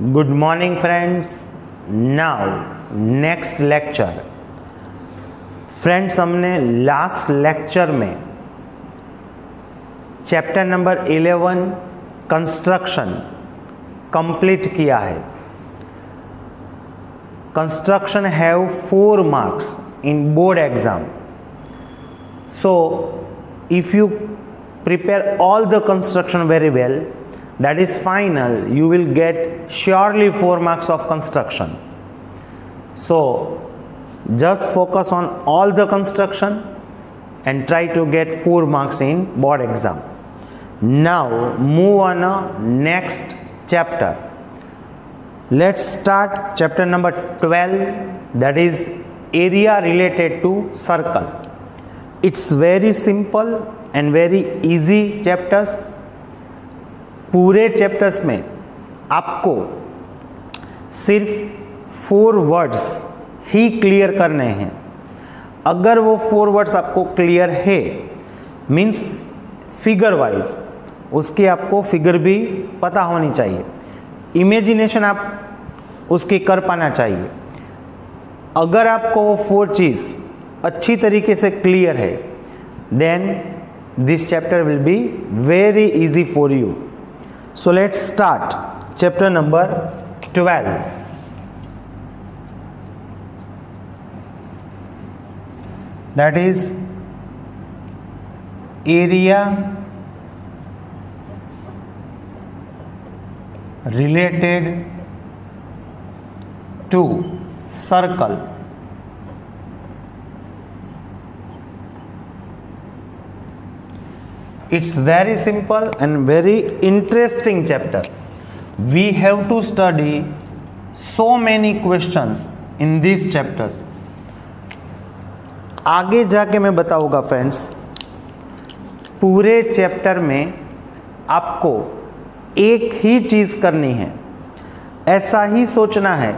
Good morning friends. Now next lecture. Friends हमने last lecture में chapter number 11 construction complete किया है. Construction have 4 marks in board exam. So if you prepare all the construction very well, that is final, you will get surely 4 marks of construction. So just focus on all the construction and try to get 4 marks in board exam. Now move on next chapter. Let's start chapter number 12, that is area related to circle. It's very simple and very easy chapters. पूरे chapters में आपको सिर्फ 4 words ही clear करने हैं. अगर वो 4 words आपको clear है मीन्स फिगर वाइज उसकी आपको फिगर भी पता होनी चाहिए, इमेजिनेशन आप उसकी कर पाना चाहिए. अगर आपको वो 4 चीज़ अच्छी तरीके से क्लियर है then this chapter will be very easy for you. So let's start chapter number 12. That is area related to circle. It's very simple and very interesting chapter. We have to study so many questions in these chapters. आगे जाके मैं बताऊंगा friends, पूरे chapter में आपको एक ही चीज़ करनी है. ऐसा ही सोचना है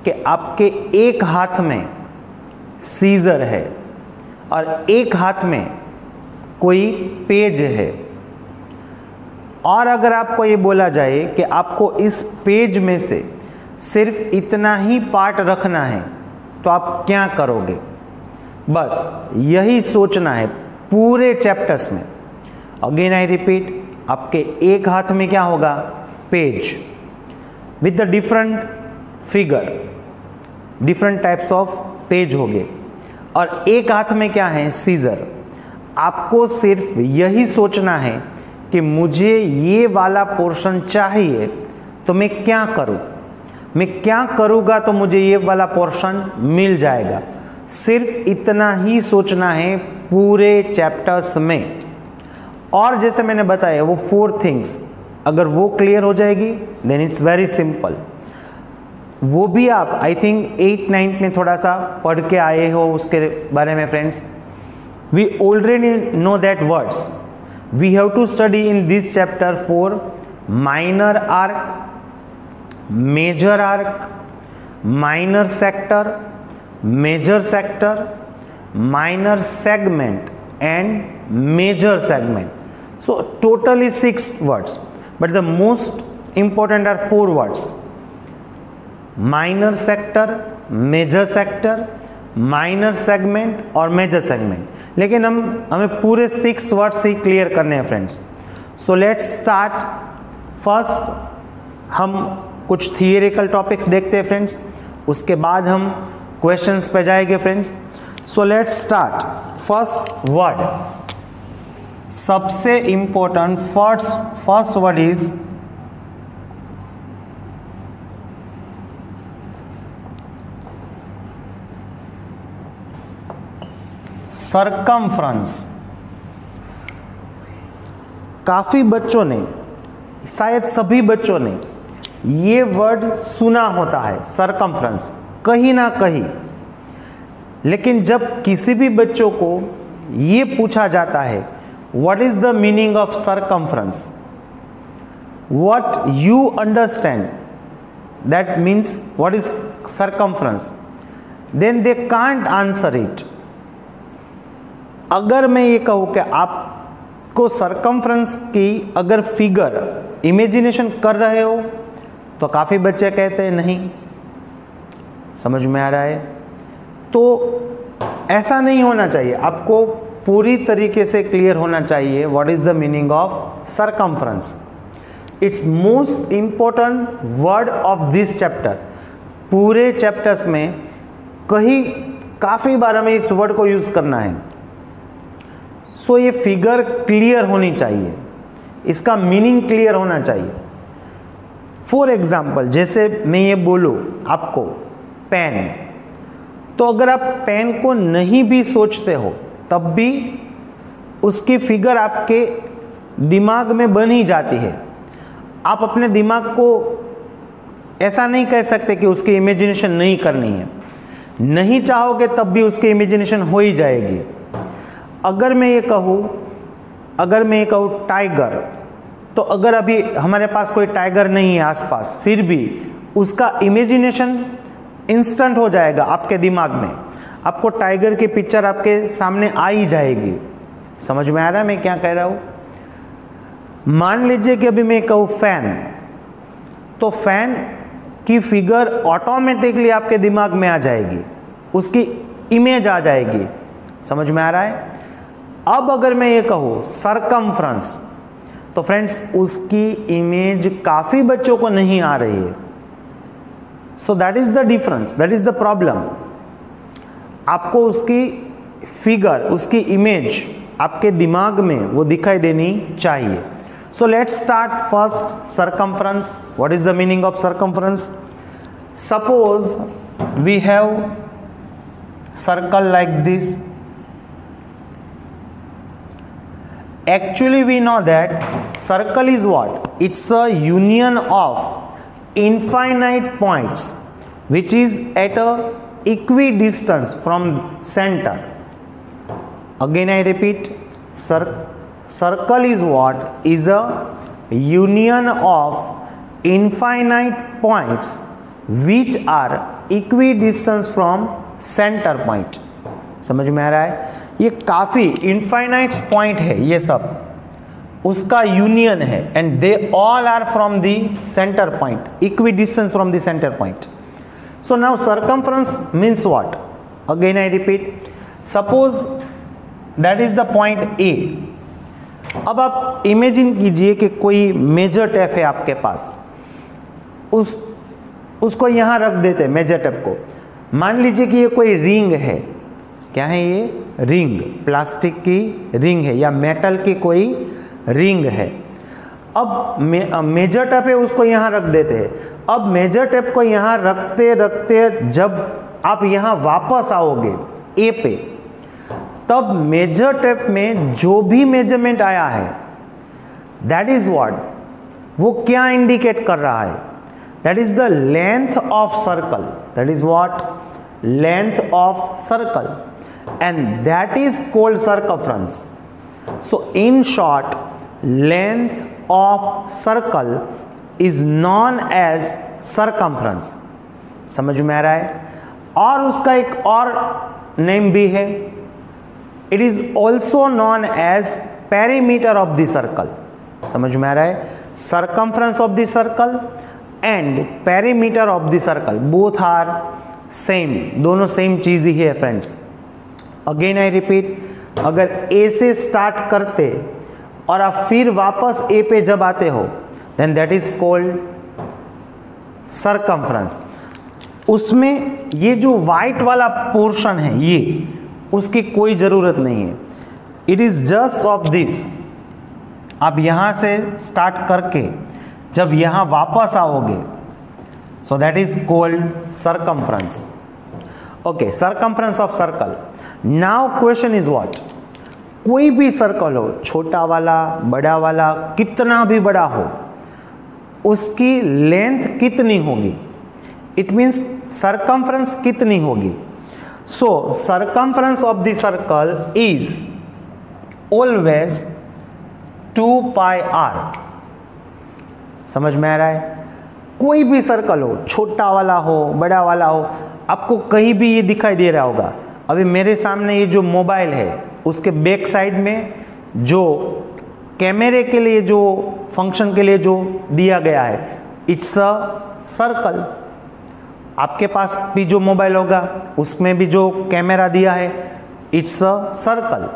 कि आपके एक हाथ में सीजर है और एक हाथ में कोई पेज है, और अगर आपको ये बोला जाए कि आपको इस पेज में से सिर्फ इतना ही पार्ट रखना है तो आप क्या करोगे. बस यही सोचना है पूरे चैप्टर्स में. अगेन आई रिपीट, आपके एक हाथ में क्या होगा, page with the different figure, different types of page होंगे, और एक हाथ में क्या है, सीजर. आपको सिर्फ यही सोचना है कि मुझे ये वाला पोर्शन चाहिए तो मैं क्या करूं, मैं क्या करूंगा तो मुझे ये वाला पोर्शन मिल जाएगा. सिर्फ इतना ही सोचना है पूरे चैप्टर्स में. और जैसे मैंने बताया वो 4 थिंग्स अगर वो क्लियर हो जाएगी देन इट्स वेरी सिंपल. वो भी आप आई थिंक 8-9 में थोड़ा सा पढ़ के आए हो उसके बारे में friends. We already know that words. We have to study in this chapter for minor arc, major arc, minor sector, major sector, minor segment and major segment. So totally 6 words, but the most important are 4 words: minor sector, major sector, minor segment और major segment. लेकिन हमें पूरे 6 words ही clear करने हैं friends. So let's start. First हम कुछ थियरिकल topics देखते हैं फ्रेंड्स, उसके बाद हम क्वेश्चंस पे जाएंगे friends. So let's start. First word, सबसे important first word is circumference. काफी बच्चों ने, शायद सभी बच्चों ने ये वर्ड सुना होता है सरकमफ्रेंस कहीं ना कहीं. लेकिन जब किसी भी बच्चों को ये पूछा जाता है what is the meaning of circumference, what you understand that means what is circumference, then they can't answer it. अगर मैं ये कहूँ कि आपको सरकमफ्रेंस की अगर फिगर इमेजिनेशन कर रहे हो तो काफ़ी बच्चे कहते हैं नहीं। समझ में आ रहा है? तो ऐसा नहीं होना चाहिए, आपको पूरी तरीके से क्लियर होना चाहिए what is the meaning of circumference. It's most important word of this chapter. पूरे चैप्टर्स में काफ़ी बार हमें इस वर्ड को यूज़ करना है। सो ये फिगर क्लियर होनी चाहिए, इसका मीनिंग क्लियर होना चाहिए। फॉर एग्जाम्पल, जैसे मैं ये बोलूँ आपको पेन, तो अगर आप पेन को नहीं भी सोचते हो तब भी उसकी फिगर आपके दिमाग में बन ही जाती है। आप अपने दिमाग को ऐसा नहीं कह सकते कि उसकी इमेजिनेशन नहीं करनी है, नहीं चाहोगे तब भी उसकी इमेजिनेशन हो ही जाएगी। अगर मैं ये कहूँ टाइगर, तो अगर अभी हमारे पास कोई टाइगर नहीं है आसपास, फिर भी उसका इमेजिनेशन इंस्टेंट हो जाएगा आपके दिमाग में, आपको टाइगर की पिक्चर आपके सामने आ ही जाएगी। समझ में आ रहा है मैं क्या कह रहा हूँ? मान लीजिए कि अभी मैं कहूँ फैन, तो फैन की फिगर ऑटोमेटिकली आपके दिमाग में आ जाएगी, उसकी इमेज आ जाएगी। समझ में आ रहा है? अब अगर मैं ये कहूँ सरकमफ्रेंस, तो फ्रेंड्स उसकी इमेज काफ़ी बच्चों को नहीं आ रही है। So that is the difference, that is the problem. आपको उसकी फिगर, उसकी इमेज आपके दिमाग में वो दिखाई देनी चाहिए। So let's start first circumference. What is the meaning of circumference? Suppose we have circle like this. Actually we know that circle is what? It's a union of infinite points which is at a equidistance from center. Again I repeat, circle is what? Is a union of infinite points which are equidistance from center point. समझ में आ रहा है? ये काफ़ी infinite point है, ये सब उसका यूनियन है, and they all are from the centre point, equidistance from the centre point. So now circumference means what? Again I repeat, suppose that is the point A. अब आप imagine कीजिए कि कोई मेजर टेप है आपके पास, उसको यहां रख देते हैं मेजर टेप को। मान लीजिए कि ये कोई रिंग है, क्या है ये? रिंग, प्लास्टिक की रिंग है या मेटल की कोई रिंग है। अब मेजर टेप है, उसको यहाँ रख देते हैं। अब मेजर टेप को यहाँ रखते रखते जब आप यहाँ वापस आओगे ए पे, तब मेजर टेप में जो भी मेजरमेंट आया है दैट इज व्हाट, वो क्या इंडिकेट कर रहा है? That is the length of circle, that is what? Length of circle, and that is called circumference. So in short, length of circle is known as circumference. समझ में आ रहा है? और उसका एक और नेम भी है, it is also known as perimeter of the circle. समझ में आ रहा है? Circumference of the circle and perimeter of the circle both are same, दोनों सेम चीज ही है फ्रेंड्स। अगेन आई रिपीट, अगर ए से स्टार्ट करते और आप फिर वापस ए पे जब आते हो, then that is called circumference. उसमें ये जो वाइट वाला पोर्शन है, ये उसकी कोई ज़रूरत नहीं है, it is just of this. आप यहाँ से स्टार्ट करके जब यहाँ वापस आओगे, सो that is called circumference. Okay, circumference of circle. Now question is what? कोई भी सर्कल हो, छोटा वाला, बड़ा वाला, कितना भी बड़ा हो, उसकी लेंथ कितनी होगी? इट मीन्स सरकमफ्रेंस कितनी होगी? So circumference of the circle is always 2 pi R. समझ में आ रहा है? कोई भी सर्कल हो, छोटा वाला हो, बड़ा वाला हो, आपको कहीं भी ये दिखाई दे रहा होगा। अभी मेरे सामने ये जो मोबाइल है, उसके बैक साइड में जो कैमरे के लिए जो फंक्शन के लिए जो दिया गया है, इट्स अ सर्कल। आपके पास भी जो मोबाइल होगा उसमें भी जो कैमरा दिया है, इट्स अ सर्कल।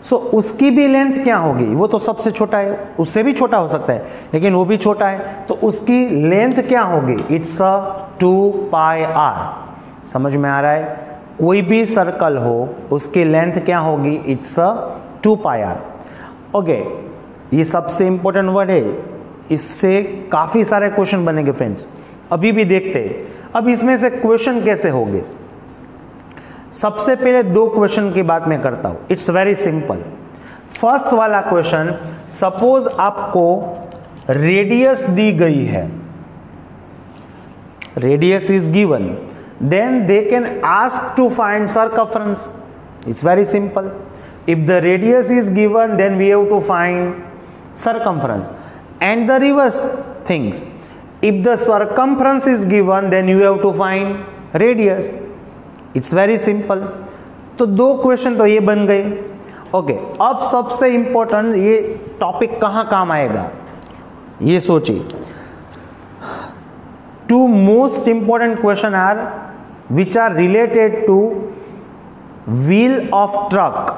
सो उसकी भी लेंथ क्या होगी, वो तो सबसे छोटा है, उससे भी छोटा हो सकता है लेकिन वो भी छोटा है, तो उसकी लेंथ क्या होगी, इट्स अ 2πr। समझ में आ रहा है? कोई भी सर्कल हो उसकी लेंथ क्या होगी, इट्स अ 2πr। ओके, ये सबसे इंपॉर्टेंट वर्ड है, इससे काफ़ी सारे क्वेश्चन बनेंगे फ्रेंड्स। अभी भी देखते हैं अब इसमें से क्वेश्चन कैसे होंगे। सबसे पहले दो क्वेश्चन की बात मैं करता हूं, इट्स वेरी सिंपल। फर्स्ट वाला क्वेश्चन, सपोज आपको रेडियस दी गई है, radius is given, then they can ask to find circumference. It's very simple. If the radius is given then we have to find circumference, and the reverse things, if the circumference is given then you have to find radius. It's very simple। तो दो question तो ये बन गए। Okay, अब सबसे important ये topic कहाँ काम आएगा, ये सोचिए। Two most important question are which are related to wheel of truck.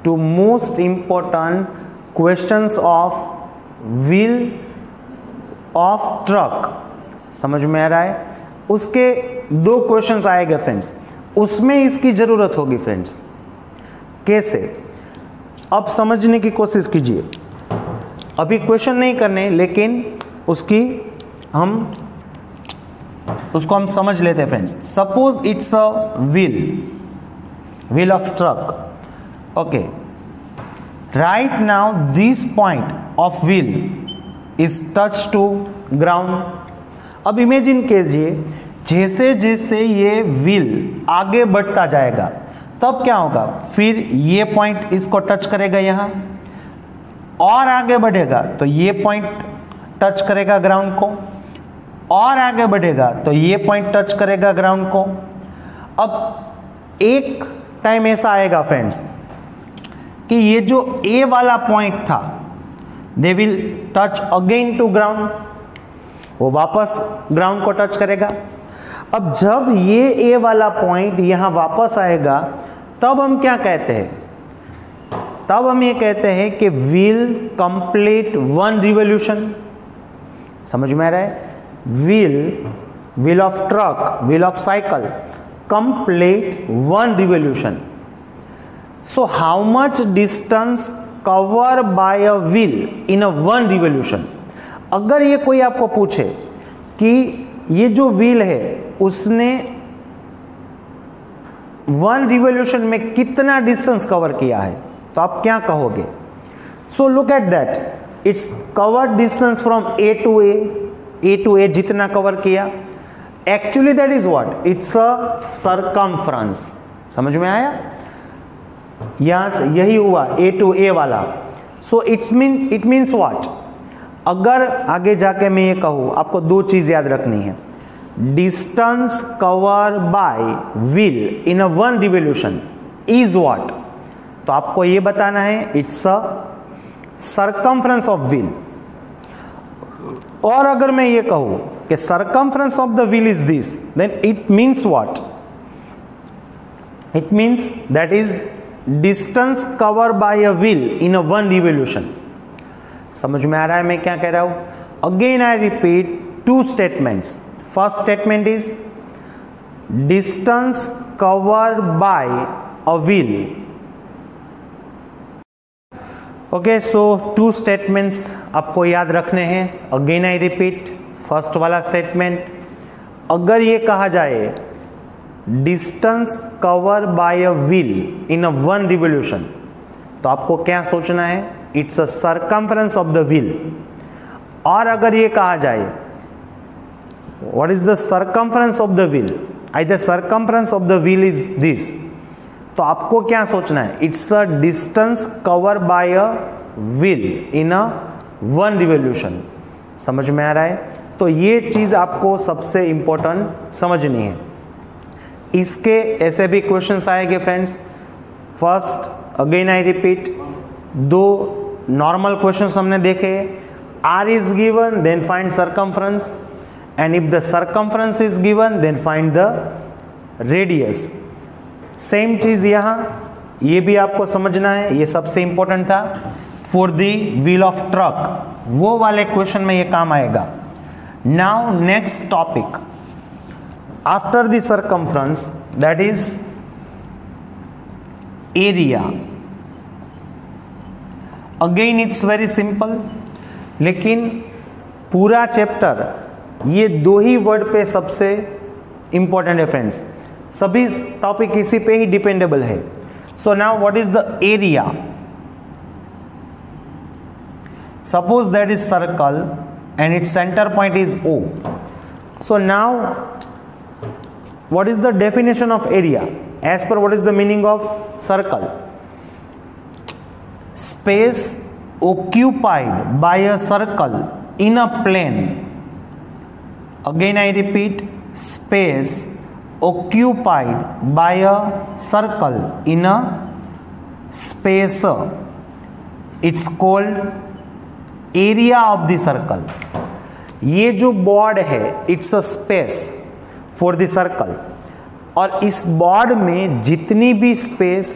Two most important questions of wheel of truck. समझ में आ रहा है? उसके दो क्वेश्चंस आएंगे फ्रेंड्स, उसमें इसकी जरूरत होगी फ्रेंड्स। कैसे, अब समझने की कोशिश कीजिए। अभी क्वेश्चन नहीं करने, लेकिन उसको हम समझ लेते हैं friends. Suppose it's a wheel of truck. Okay, right now this point of wheel is touched to ground। अब इमेजिन कीजिए जैसे जैसे ये व्हील आगे बढ़ता जाएगा तब क्या होगा, फिर ये पॉइंट इसको टच करेगा यहाँ, और आगे बढ़ेगा तो ये पॉइंट टच करेगा ग्राउंड को, और आगे बढ़ेगा तो ये पॉइंट टच करेगा ग्राउंड को। अब एक टाइम ऐसा आएगा फ्रेंड्स कि ये जो ए वाला पॉइंट था they will touch again to ground, वो वापस ग्राउंड को टच करेगा। अब जब ये ए वाला पॉइंट यहां वापस आएगा तब हम क्या कहते हैं, तब हम ये कहते हैं कि व्हील कंप्लीट वन रिवॉल्यूशन। समझ में आ रहा है? Wheel of truck, wheel of cycle complete one revolution. So how much distance covered by a wheel in a one revolution? अगर ये कोई आपको पूछे कि ये जो व्हील है उसने वन रिवॉल्यूशन में कितना डिस्टेंस कवर किया है, तो आप क्या कहोगे? So look at that, it's covered distance from A to A जितना कवर किया, actually that is what, it's a circumference. समझ में आया? यहां से यही हुआ ए टू ए वाला। सो इट मीन्स व्हाट, अगर आगे जाके मैं ये कहूं, आपको दो चीज याद रखनी है। Distance cover by wheel in a one revolution is what, तो आपको ये बताना है it's a circumference of wheel. और अगर मैं ये कहूं कि circumference of the wheel is this, then it means what, it means that is distance cover by a wheel in a one revolution. समझ में आ रहा है मैं क्या कह रहा हूं? Again I repeat two statements. First statement is distance cover by a wheel. Okay, so two statements आपको याद रखने हैं। अगेन आई रिपीट, फर्स्ट वाला स्टेटमेंट, अगर ये कहा जाए distance cover by a wheel in a one revolution, तो आपको क्या सोचना है, it's a circumference of the wheel. और अगर ये कहा जाए what is the circumference of the wheel, either circumference of the wheel is this, तो आपको क्या सोचना है, it's a distance cover by a wheel in a one revolution. समझ में आ रहा है? तो ये चीज आपको सबसे इंपॉर्टेंट समझनी है। इसके ऐसे भी क्वेश्चंस आएंगे friends. First, again I repeat, दो नॉर्मल क्वेश्चंस हमने देखे, R is given, then find circumference, and if the circumference is given, then find the radius. Same चीज यहां, ये भी आपको समझना है, ये सबसे इंपॉर्टेंट था for the wheel of truck, वो वाले क्वेश्चन में ये काम आएगा. Now next topic after the circumference, that is area. Again it's very simple, लेकिन पूरा चैप्टर ये दो ही वर्ड पे सबसे इंपॉर्टेंट है फ्रेंड्स. सभी टॉपिक इसी पे ही डिपेंडेबल है. So now what is the area? Suppose that is circle and its center point is O. So now what is the definition of area? As per what is the meaning of circle? Space occupied by a circle in a plane. Again I repeat, space occupied by a circle in a spacer. It's called area of the circle. ये जो board है it's a space for the circle, और इस board में जितनी भी space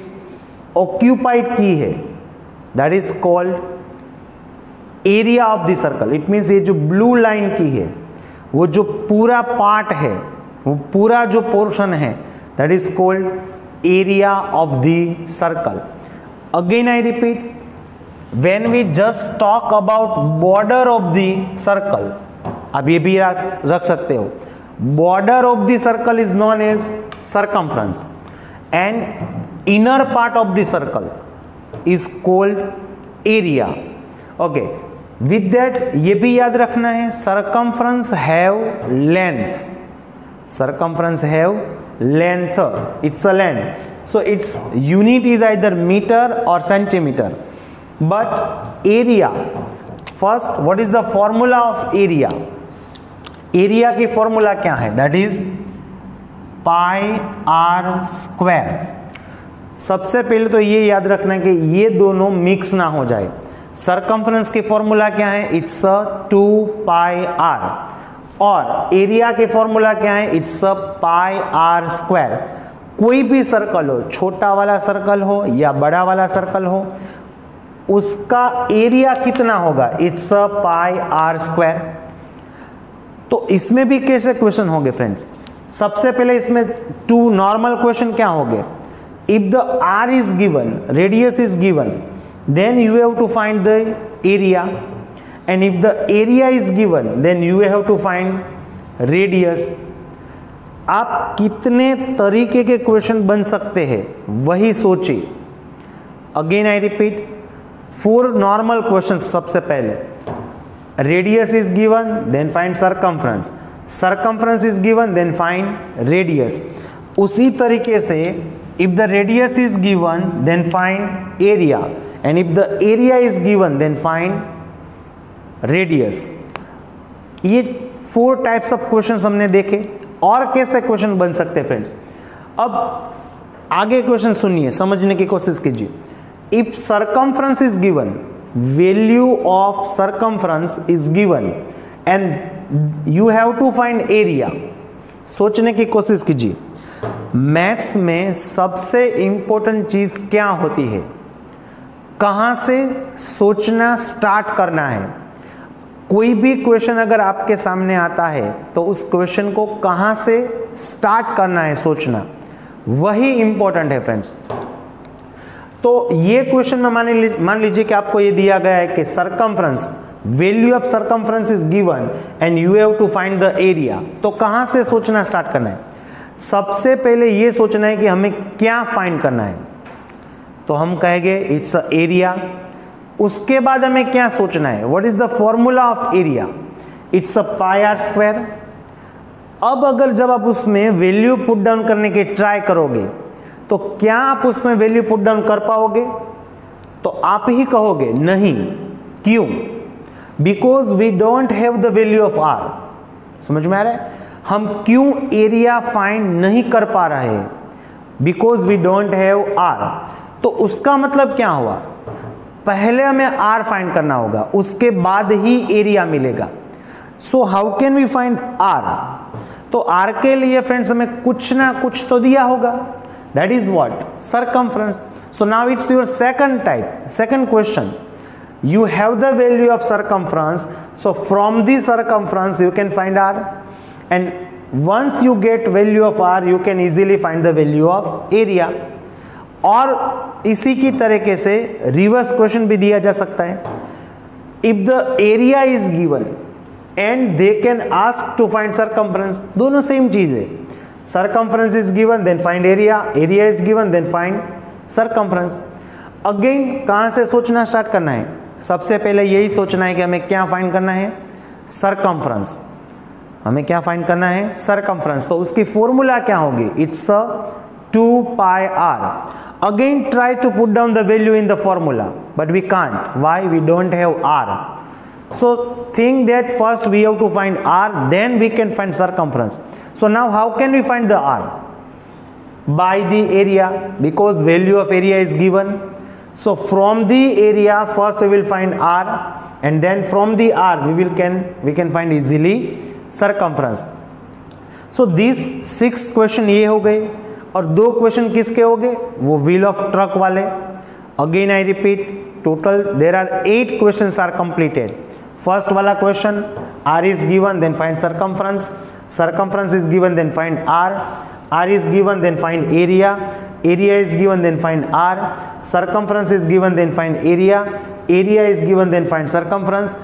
occupied की है that is called area of the circle. It means ये जो ब्लू लाइन की है, वो जो पूरा पार्ट है, वो पूरा जो पोर्शन है, that is called area of the circle. Again I repeat, when we just talk about border of the circle, अब ये भी रख सकते हो, border of the circle is known as circumference and inner part of the circle is called area. Okay, with that ये भी याद रखना है, circumference have length, circumference have length, it's a length, so its unit is either meter or centimeter. But area, first what is the formula of area? Area की formula क्या है? That is pi r square. सबसे पहले तो ये याद रखना है कि ये दोनों मिक्स ना हो जाए. सरकमफ्रेंस की फॉर्मूला क्या है? इट्स अ 2 पाई आर, और एरिया की फॉर्मूला क्या है? It's a pi r square. कोई भी सर्कल हो, छोटा वाला सर्कल हो या बड़ा वाला सर्कल हो, उसका एरिया कितना होगा? It's a pi r square. तो इसमें भी कैसे क्वेश्चन होंगे फ्रेंड्स? सबसे पहले इसमें 2 नॉर्मल क्वेश्चन क्या होंगे? If the r is given, radius is given, then you have to find the area, and if the area is given then you have to find radius. आप कितने तरीके के क्वेश्चन बन सकते हैं वही सोचिए. Again I repeat, 4 normal questions. सबसे पहले radius is given, then find circumference, circumference is given, then find radius. उसी तरीके से if the radius is given then find area, and if the area is given then find radius. ये 4 types of questions हमने देखे. और कैसे question बन सकते हैं फ्रेंड्स? अब आगे क्वेश्चन सुनिए, समझने की कोशिश कीजिए. If circumference is given, value of circumference is given and you have to find area. सोचने की कोशिश कीजिए. मैथ्स में सबसे इंपॉर्टेंट चीज क्या होती है? कहां से सोचना स्टार्ट करना है. कोई भी क्वेश्चन अगर आपके सामने आता है तो उस क्वेश्चन को कहां से स्टार्ट करना है सोचना, वही इंपॉर्टेंट है फ्रेंड्स. तो ये क्वेश्चन में मान लीजिए कि आपको ये दिया गया है कि circumference, value of circumference is given and you have to find the area. तो कहां से सोचना स्टार्ट करना है? सबसे पहले ये सोचना है कि हमें क्या फाइंड करना है. तो हम कहेंगे इट्स अ एरिया. उसके बाद हमें क्या सोचना है? What is the formula of area? It's a pi r square. अब अगर जब आप उसमें वैल्यू पुट डाउन करने के ट्राई करोगे तो क्या आप उसमें वैल्यू पुट डाउन कर पाओगे? तो आप ही कहोगे नहीं. क्यों? Because we don't have the value of r. समझ में आ रहा है? हम क्यों एरिया फाइंड नहीं कर पा रहे हैं? Because we don't have r. तो उसका मतलब क्या हुआ? पहले हमें आर फाइंड करना होगा, उसके बाद ही एरिया मिलेगा। So how can we find r? तो आर के लिए फ्रेंड्स हमें कुछ ना कुछ तो दिया होगा, that is what? Circumference. So now it's your second type, second question. You have the value of circumference, so from the circumference you can find r, and once you get value of r you can easily find the value of area। और इसी की तरीके से reverse question भी दिया जा सकता है। If the area is given and they can ask to find circumference, दोनों सेम चीज है। Circumference is given then find area, area is given then find circumference। Again कहां से सोचना स्टार्ट करना है? सबसे पहले यही सोचना है कि हमें क्या फाइंड करना है? सरकमफ्रेंस। हमें क्या फाइंड करना है? सरकमफ्रेंस। तो उसकी फॉर्मूला क्या होगी? It's 2 pi r. Again try to put down the value in the formula but we can't. Why? We don't have r. So think that first we have to find r, then we can find circumference. So now how can we find the r? By the area, because value of area is given. So from the area first we will find r, and then from the r we can find easily circumference। So these 6 question ये हो गए, और 2 question किसके हो गए? वो wheel of truck वाले। Again I repeat, total there are 8 question are completed. First वाला question r is given then find circumference, circumference is given then find r is given then find area, area is given then find r, circumference is given then find area, area is given then find circumference,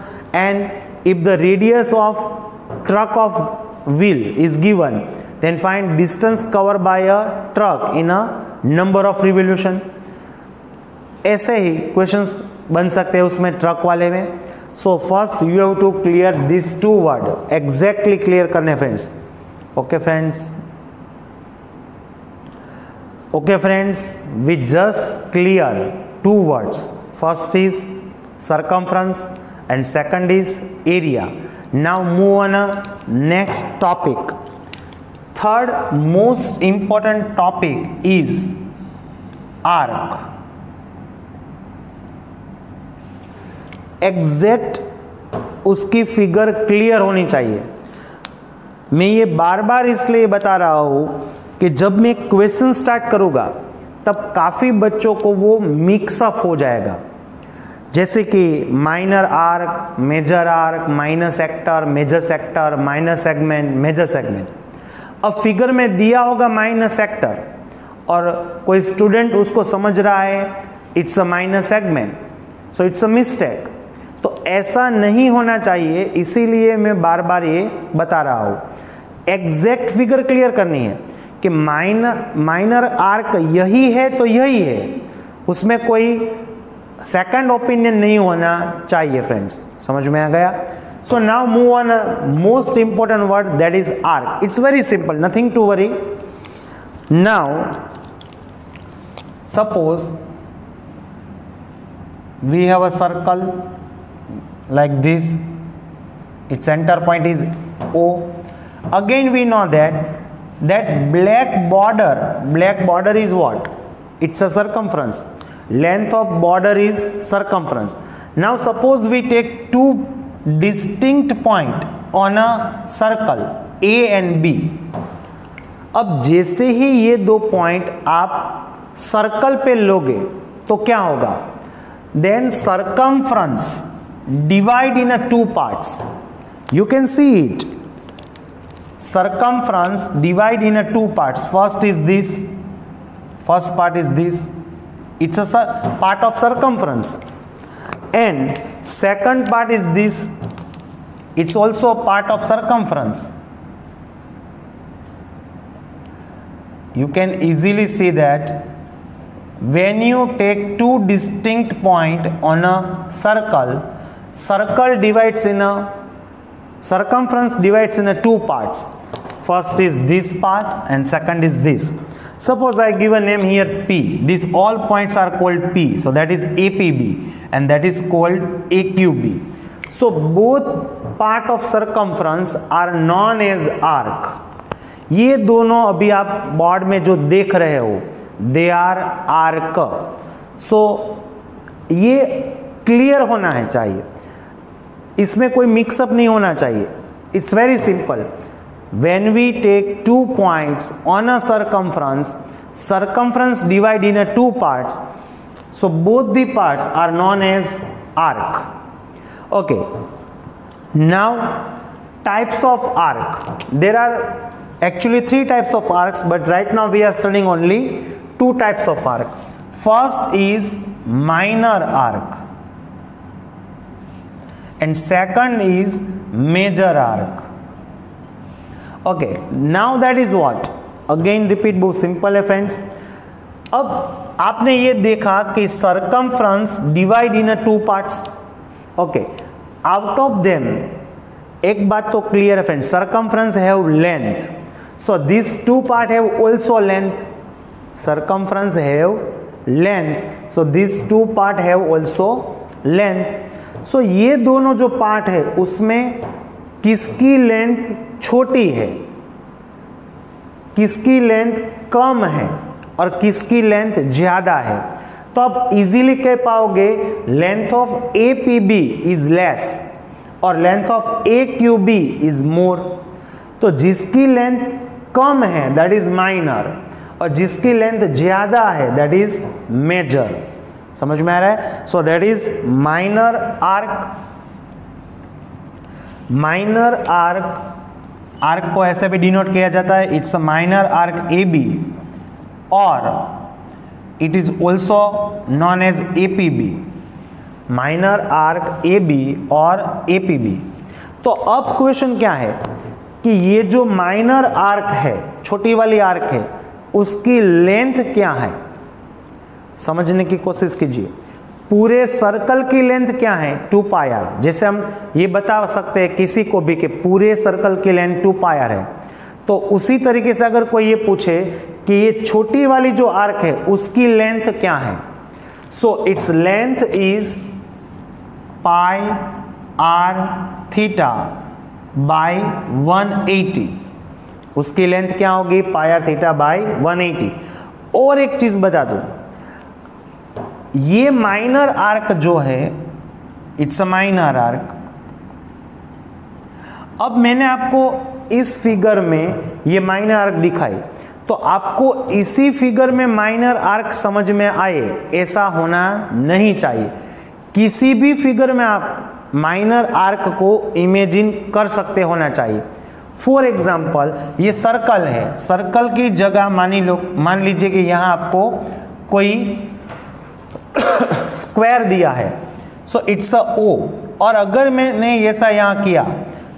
and if the radius of truck of wheel is given then find distance covered by a truck in a number of revolution। ऐसे ही questions बन सकते हैं उसमें truck वाले में। So first you have to clear this 2 word, exactly clear करने friends. Okay friends, okay friends, we just clear 2 words. First is circumference and second is area. Now move on a next topic. Third most important topic is arc। Exact उसकी figure clear होनी चाहिए। मैं ये बार बार इसलिए बता रहा हूं कि जब मैं क्वेश्चन स्टार्ट करूंगा तब काफ़ी बच्चों को वो मिक्सअप हो जाएगा, जैसे कि minor arc, major arc, minor sector, major sector, minor segment, major segment. अब फिगर में दिया होगा माइनर सेक्टर और कोई स्टूडेंट उसको समझ रहा है it's a minor segment, so it's a mistake. तो ऐसा नहीं होना चाहिए, इसीलिए मैं बार बार ये बता रहा हूँ। एग्जैक्ट फिगर क्लियर करनी है कि माइनर आर्क यही है तो यही है, उसमें कोई सेकंड ओपिनियन नहीं होना चाहिए फ्रेंड्स। समझ में आ गया? So now move on most important word, that is arc. It's very simple, nothing to worry. Now suppose we have a circle like this, its center point is O. Again we know that black border is what? It's a circumference. Length of border is circumference. Now suppose we take 2 distinct point on a circle A and B. अब जैसे ही ये 2 point आप circle पे लोगे तो क्या होगा? Then circumference divide in a 2 parts. You can see it. Circumference divide in a 2 parts. First is this, first part is this. It's a part of circumference. And second part is this. It's also a part of circumference. You can easily see that when you take 2 distinct point on a circle divides in a circumference divides in a 2 parts. First is this part and second is this. Suppose I give a name here P. These all points are called P. So that is APB and that is called AQB. So both part of circumference are known as arc. ये दोनों अभी आप board में जो देख रहे हो they are arc. So ये क्लियर होना है चाहिए, इसमें कोई मिक्सअप नहीं होना चाहिए. It's very simple. When we take 2 points on a circumference divide in a 2 parts, so both the parts are known as arc. Okay, now types of arc. There are actually 3 types of arcs, but right now we are studying only 2 types of arc. First is minor arc and second is major arc. Okay, now that is what? Again repeat, बहुत simple है friends. अब आपने ये देखा कि circumference divide in a 2 parts. Okay, out of them एक बात तो क्लियर है friends, circumference have length, so these 2 part have also length. Circumference have length, so these 2 part have also length. So ये दोनों जो पार्ट है उसमें किसकी लेंथ छोटी है, किसकी लेंथ कम है और किसकी लेंथ ज्यादा है. तो आप इजीली कह पाओगे length of A P B is less और length of A Q B is more. तो जिसकी लेंथ कम है दैट इज माइनर और जिसकी लेंथ ज्यादा है दैट इज मेजर. समझ में आ रहा है? So that is minor arc. Minor arc को ऐसे भी डिनोट किया जाता है, it's a minor arc A B और it is also known as A P B. Minor arc A B और ए पी बी. तो अब क्वेश्चन क्या है कि ये जो माइनर आर्क है, छोटी वाली आर्क है, उसकी लेंथ क्या है, समझने की कोशिश कीजिए. पूरे सर्कल की लेंथ क्या है? 2 पाई आर. जैसे हम ये बता सकते हैं किसी को भी कि पूरे सर्कल की लेंथ 2 पाई आर है, तो उसी तरीके से अगर कोई ये पूछे कि ये छोटी वाली जो आर्क है उसकी लेंथ क्या है, so its length is pi r theta by 180. उसकी लेंथ क्या होगी? Pi r theta by 180. और एक चीज बता दूं, ये माइनर आर्क जो है इट्स अ माइनर आर्क. अब मैंने आपको इस फिगर में ये माइनर आर्क दिखाई, तो आपको इसी फिगर में माइनर आर्क समझ में आए ऐसा होना नहीं चाहिए. किसी भी फिगर में आप माइनर आर्क को इमेजिन कर सकते होना चाहिए. फॉर एग्जाम्पल ये सर्कल है, सर्कल की जगह मान लीजिए कि यहां आपको कोई स्क्वायर दिया है, सो इट्स अ ओ. और अगर मैंने ऐसा यहां किया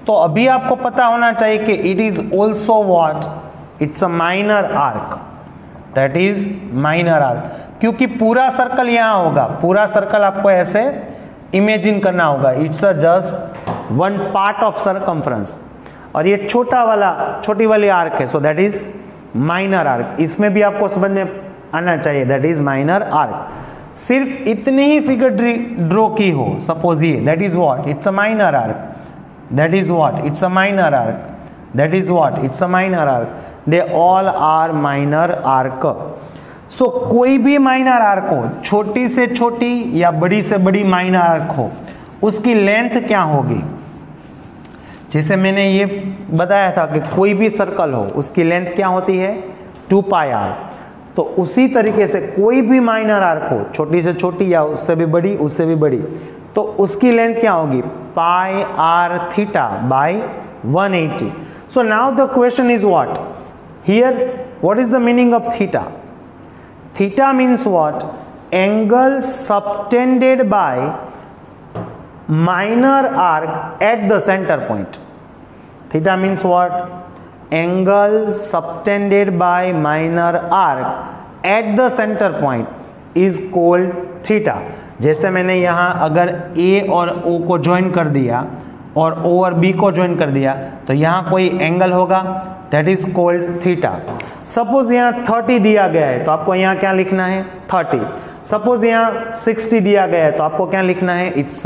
तो अभी आपको पता होना चाहिए कि it is also what, it's a minor arc. That is minor arc, क्योंकि पूरा सर्कल यहां होगा, पूरा सर्कल आपको ऐसे इमेजिन करना होगा. It's a just one part of circumference. और ये छोटी वाली आर्क है, so that is minor arc. इसमें भी आपको समझ में आना चाहिए दैट इज माइनर आर्क. सिर्फ इतनी ही फिगर ड्रॉ की हो, सपोज ये, that is what, it's a minor arc. That is what, it's a minor arc. That is what, it's a minor arc. They all are minor arc. So कोई भी minor arc हो, छोटी से छोटी या बड़ी से बड़ी माइनर आर्क हो, उसकी लेंथ क्या होगी? जैसे मैंने ये बताया था कि कोई भी सर्कल हो उसकी लेंथ क्या होती है? 2 पाई आर. तो उसी तरीके से कोई भी माइनर आर्क हो, छोटी से छोटी या उससे भी बड़ी, उससे भी बड़ी, तो उसकी लेंथ क्या होगी? Pi r theta by 180. So now the question is what here, what is the meaning of theta? Theta means what? Angle subtended by minor arc at the center point. Theta means what? Angle subtended by minor arc at the center point is called theta. जैसे मैंने यहाँ अगर A और O को join कर दिया और O और B को ज्वाइन कर दिया तो यहाँ कोई एंगल होगा, that is cold theta. Suppose यहाँ 30 दिया गया है तो आपको यहाँ क्या लिखना है? 30. सपोज यहाँ 60 दिया गया है तो आपको क्या लिखना है? It's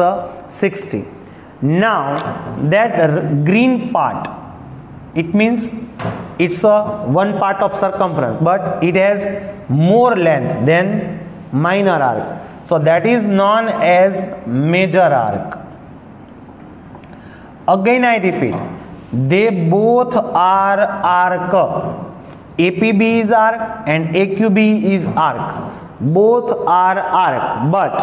60. Now that green part, it means it's a one part of circumference but it has more length than minor arc. so that is known as major arc. Again I repeat, they both are arc. APB is arc and AQB is arc. Both are arc, but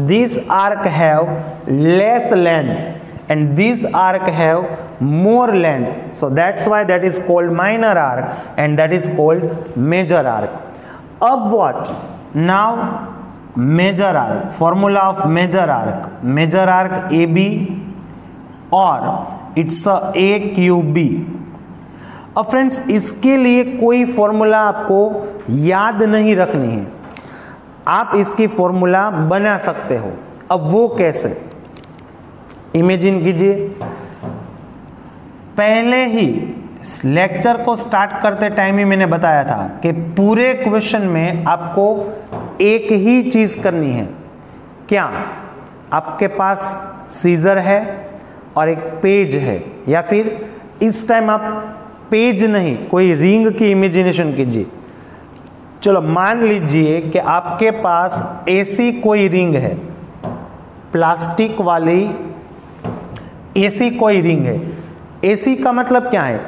this arc have less length and this arc have more length, so that's why that is called minor arc and that is called major arc. Of what? Now major arc, formula of major arc AB or it's a AQB. अब friends इसके लिए कोई formula आपको याद नहीं रखनी है, आप इसकी फॉर्मूला बना सकते हो। अब वो कैसे? इमेजिन कीजिए, पहले ही लेक्चर को स्टार्ट करते टाइम ही मैंने बताया था कि पूरे क्वेश्चन में आपको एक ही चीज करनी है। क्या? आपके पास सीजर है और एक पेज है, या फिर इस टाइम आप पेज नहीं कोई रिंग की इमेजिनेशन कीजिए। चलो मान लीजिए कि आपके पास ऐसी कोई रिंग है, प्लास्टिक वाली ऐसी कोई रिंग है। ऐसी का मतलब क्या है?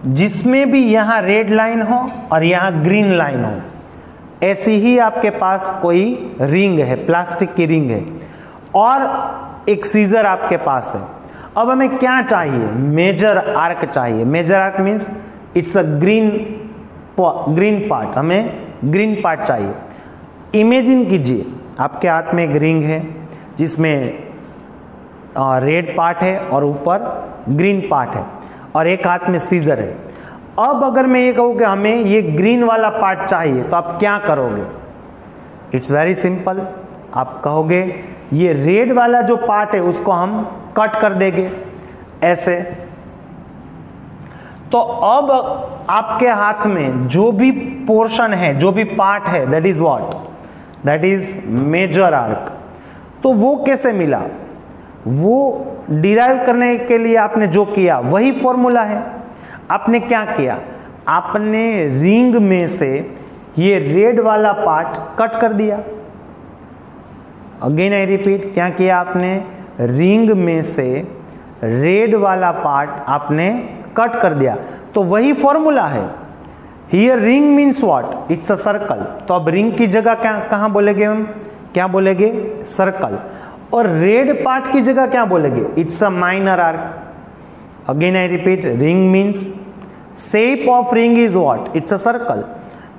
जिसमें भी यहां रेड लाइन हो और यहां ग्रीन लाइन हो, ऐसी ही आपके पास कोई रिंग है, प्लास्टिक की रिंग है, और एक सीजर आपके पास है। अब हमें क्या चाहिए? मेजर आर्क चाहिए। Major arc means it's a green part, हमें ग्रीन पार्ट चाहिए। इमेजिन कीजिए आपके हाथ में एक रिंग है जिसमें रेड पार्ट है और ऊपर ग्रीन पार्ट है, और एक हाथ में सीजर है। अब अगर मैं ये कहूँ कि हमें ये ग्रीन वाला पार्ट चाहिए, तो आप क्या करोगे? इट्स वेरी सिंपल, आप कहोगे ये रेड वाला जो पार्ट है उसको हम कट कर देंगे ऐसे। तो अब आपके हाथ में जो भी पोर्शन है, जो भी पार्ट है, that is what? That is major arc. तो वो कैसे मिला? वो डिराइव करने के लिए आपने जो किया वही फॉर्मूला है। आपने क्या किया? आपने रिंग में से ये रेड वाला पार्ट कट कर दिया। अगेन आई रिपीट, क्या किया आपने? रिंग में से रेड वाला पार्ट आपने कट कर दिया, तो वही फॉर्मूला है। Here ring means what? It's a circle. तो अब रिंग की जगह क्या कहां बोलेंगे हम? क्या बोलेंगे? सर्कल। और रेड पार्ट की जगह क्या बोलेंगे? It's a minor arc. Again I repeat, ring means shape of ring is what? It's a circle,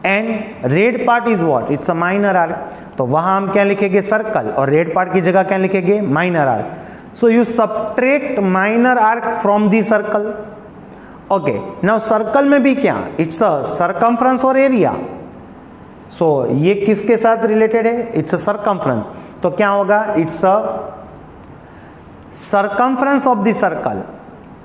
and red part is what? It's a minor arc. तो वहां हम क्या लिखेंगे? सर्कल, और रेड पार्ट की जगह क्या लिखेंगे? Minor arc. So you subtract minor arc from the circle. Okay, now circle में भी क्या? इट्स अ सर्कमफ्रेंस और एरिया। सो ये किसके साथ रिलेटेड है? It's a circumference. तो क्या होगा? It's a circumference of the circle,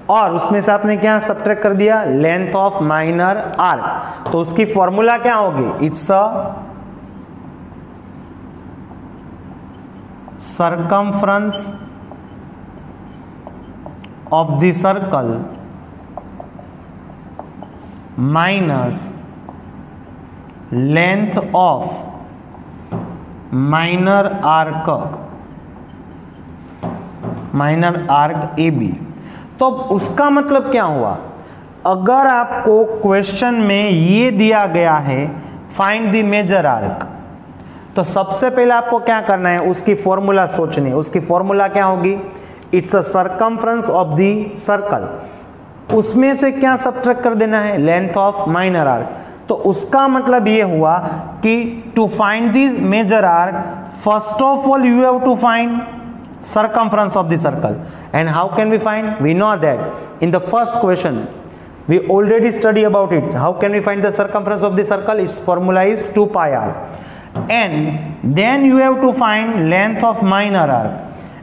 और उसमें से आपने क्या सबट्रैक्ट कर दिया? Length of minor arc. तो उसकी फॉर्मूला क्या होगी? It's a circumference of the circle minus length of minor arc AB। तो उसका मतलब क्या हुआ? अगर आपको क्वेश्चन में ये दिया गया है फाइंड द मेजर आर्क, तो सबसे पहले आपको क्या करना है? उसकी फॉर्मूला सोचनी है। उसकी फॉर्मूला क्या होगी? It's a circumference of the circle. उसमें से क्या सबट्रैक्ट कर देना है? Length of minor arc. तो उसका मतलब ये हुआ कि to find the major arc, first of all you have to find circumference of the circle. And how can we find? We know that in the first question we already study about it. How can we find the circumference of the circle? Its formula is 2 pi r, and then you have to find length of minor arc,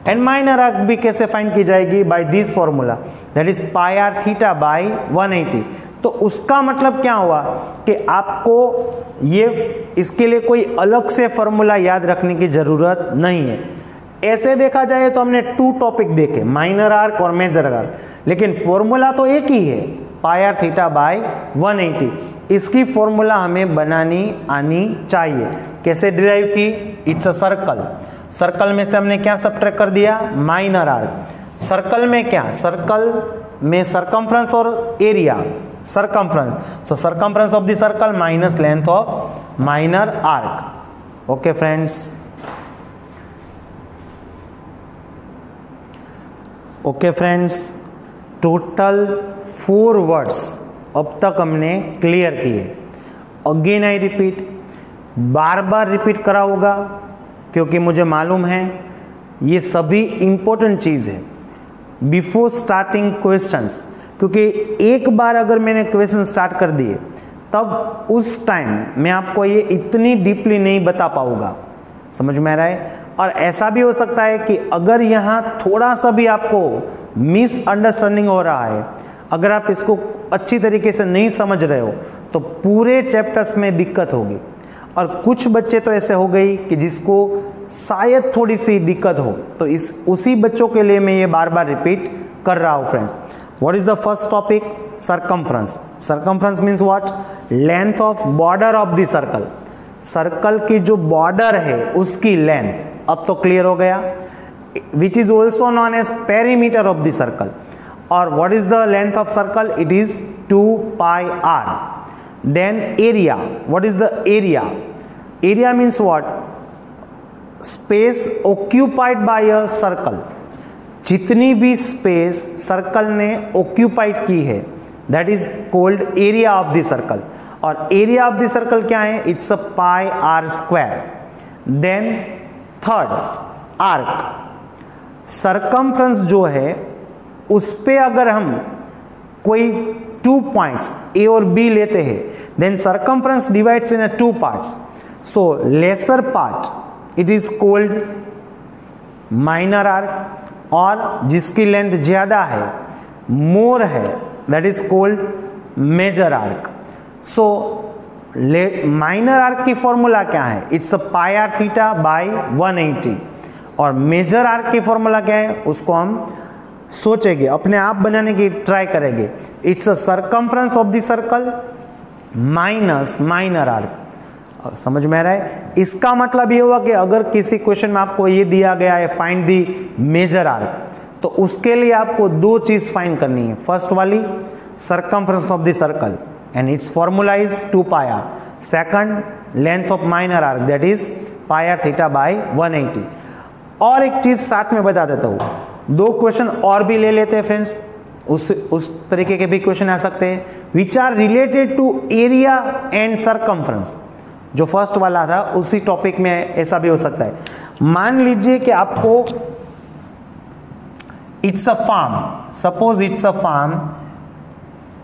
and minor arc भी कैसे find की जाएगी? by this formula, that is pi r theta by 180। तो उसका मतलब क्या हुआ कि आपको ये इसके लिए कोई अलग से फॉर्मूला याद रखने की जरूरत नहीं है। ऐसे देखा जाए तो हमने 2 टॉपिक देखे, माइनर आर्क और मेजर आर्क, लेकिन फॉर्मूला तो एक ही है। पाई आर थीटा बाई 180। इसकी फॉर्मूला हमें बनानी आनी चाहिए। कैसे डिराइव की? इट्स अ सर्कल, सर्कल में से हमने क्या सब्ट्रैक्ट कर दिया? Minor arc. सर्कल में क्या? सर्कल में सरकमफ्रेंस और area, circumference, so circumference of the circle minus length of minor arc. Okay friends, okay friends, total 4 words अब तक हमने क्लियर किए। Again I repeat, bar bar repeat करा होगा क्योंकि मुझे मालूम है ये सभी इंपॉर्टेंट चीज़ है बिफोर स्टार्टिंग क्वेश्चंस, क्योंकि एक बार अगर मैंने क्वेश्चन स्टार्ट कर दिए तब उस टाइम मैं आपको ये इतनी डीपली नहीं बता पाऊंगा। समझ में आ रहा है? और ऐसा भी हो सकता है कि अगर यहाँ थोड़ा सा भी आपको मिसअंडरस्टैंडिंग हो रहा है, अगर आप इसको अच्छी तरीके से नहीं समझ रहे हो तो पूरे चैप्टर्स में दिक्कत होगी। और कुछ बच्चे तो ऐसे हो गई कि जिसको शायद थोड़ी सी दिक्कत हो, तो उसी बच्चों के लिए मैं ये बार बार रिपीट कर रहा हूँ friends. What is the first topic? Circumference. Circumference means what? Length of border of the circle. Circle की जो बॉर्डर है उसकी लेंथ। अब तो क्लियर हो गया। Which is also known as perimeter of the circle. और what is the length of circle? It is 2 pi r. Then area, what is the area? Area means what? Space occupied by a circle. जितनी भी space circle ने occupied की है that is called area of the circle. और area of the circle क्या है? It's a pi r square. Then third, arc. Circumference जो है उस पे अगर हम कोई 2 पॉइंट्स ए और बी लेते हैं, then circumference divides in 2 parts. So lesser part it is called minor arc, और जिसकी लेंथ ज्यादा है, मोर है, that is called major arc. So minor arc की फॉर्मूला क्या है? It's a pi r theta by 180। और मेजर आर्क की फॉर्मूला क्या है उसको हम सोचेंगे, अपने आप बनाने की ट्राई करेंगे। It's a circumference of the circle minus minor arc. समझ में आ रहा है? इसका मतलब ये हुआ कि अगर किसी क्वेश्चन में आपको ये दिया गया है फाइंड द मेजर आर्क, तो उसके लिए आपको 2 चीज फाइंड करनी है। फर्स्ट वाली circumference of the circle and its formula is 2 pi r. Second, length of minor arc that is pi r theta by 180. और एक चीज साथ में बता देता हूँ, 2 क्वेश्चन और भी ले लेते हैं फ्रेंड्स, उस तरीके के भी क्वेश्चन आ सकते हैं which are related to area and circumference. जो फर्स्ट वाला था उसी टॉपिक में ऐसा भी हो सकता है। मान लीजिए कि आपको it's a farm, suppose it's a farm